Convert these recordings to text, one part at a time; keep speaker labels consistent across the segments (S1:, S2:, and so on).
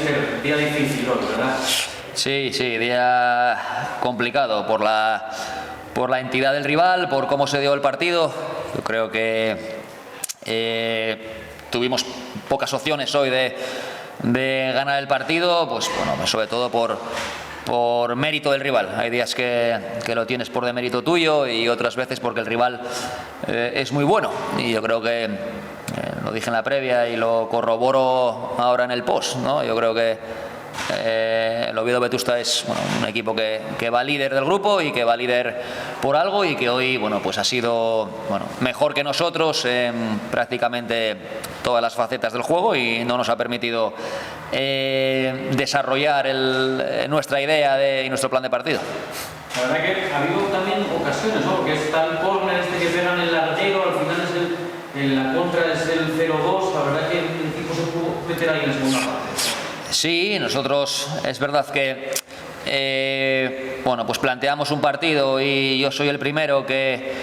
S1: ser día difícil hoy, ¿verdad?
S2: Sí, día complicado por la entidad del rival, por cómo se dio el partido. Yo creo que tuvimos pocas opciones hoy de ganar el partido, pues bueno, sobre todo por mérito del rival. Hay días que lo tienes por demérito tuyo y otras veces porque el rival es muy bueno. Y yo creo que lo dije en la previa y lo corroboro ahora en el post, ¿no? Yo creo que el Oviedo Vetusta es un equipo que va líder del grupo y que va líder por algo y que hoy pues ha sido mejor que nosotros en prácticamente todas las facetas del juego y no nos ha permitido desarrollar nuestra idea y nuestro plan de partido.
S1: La verdad que ha habido también ocasiones, ¿no? Porque está el córner que pegan el larguero, al final en la contra es el 0-2, la verdad que el equipo se pudo meter ahí en la segunda parte.
S2: Sí, nosotros es verdad que pues planteamos un partido y yo soy el primero que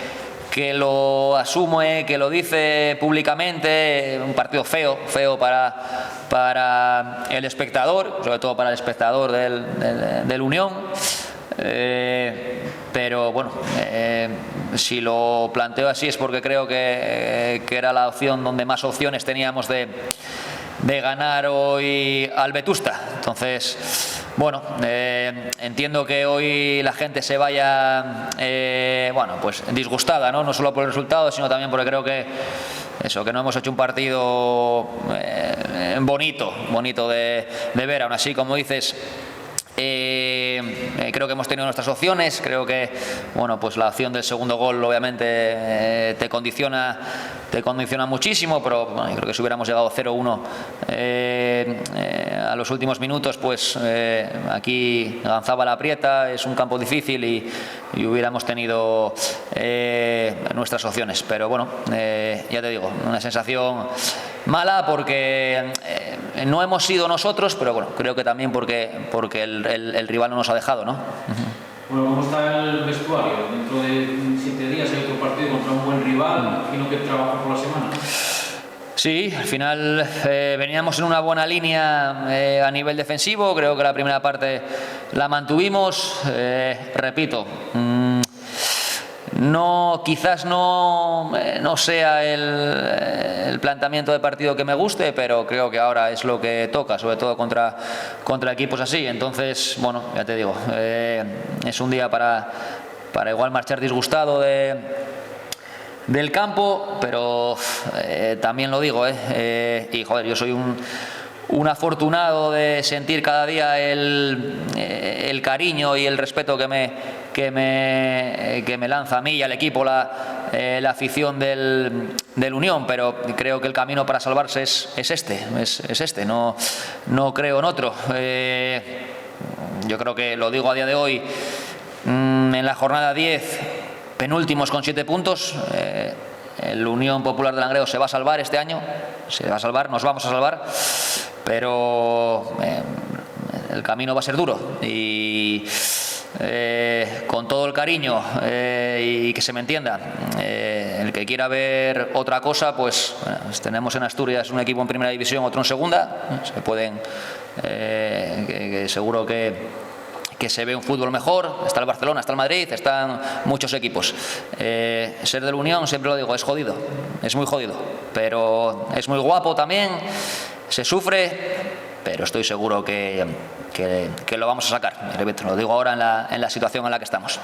S2: lo asume, que lo dice públicamente, un partido feo para el espectador, sobre todo para el espectador del Unión. Pero si lo planteo así es porque creo que era la opción donde más opciones teníamos de ganar hoy al Vetusta. Entonces, entiendo que hoy la gente se vaya pues disgustada, no solo por el resultado, sino también porque creo que no hemos hecho un partido bonito de ver. Aún así, como dices, creo que hemos tenido nuestras opciones. Creo que pues la opción del segundo gol obviamente te condiciona muchísimo, pero yo creo que si hubiéramos llegado 0-1 a los últimos minutos, pues aquí Ganzábal aprieta, es un campo difícil y hubiéramos tenido nuestras opciones. Pero ya te digo, una sensación mala porque no hemos sido nosotros, pero creo que también porque el rival no nos ha dejado, ¿no?
S1: ¿Cómo está el vestuario? Dentro de 7 días hay otro partido contra un buen rival, imagino que trabaja por la semana.
S2: Sí, al final veníamos en una buena línea a nivel defensivo. Creo que la primera parte la mantuvimos. Repito, quizás no sea el planteamiento de partido que me guste, pero creo que ahora es lo que toca, sobre todo contra equipos así. Entonces, ya te digo, es un día para igual marchar disgustado del campo, pero también lo digo, y yo soy un afortunado de sentir cada día el cariño y el respeto que me lanza a mí y al equipo la afición del Unión, pero creo que el camino para salvarse es este, no creo en otro. Yo creo que lo digo a día de hoy, en la jornada 10, penúltimos con 7 puntos, el Unión Popular de Langreo se va a salvar este año, nos vamos a salvar, pero el camino va a ser duro y con todo el cariño y que se me entienda, el que quiera ver otra cosa, pues tenemos en Asturias un equipo en primera división, otro en segunda, se pueden que seguro que se ve un fútbol mejor. Está el Barcelona, está el Madrid, están muchos equipos. Ser del Unión, siempre lo digo, es jodido, es muy jodido, pero es muy guapo también, se sufre, pero estoy seguro que lo vamos a sacar. Lo digo ahora en la situación en la que estamos.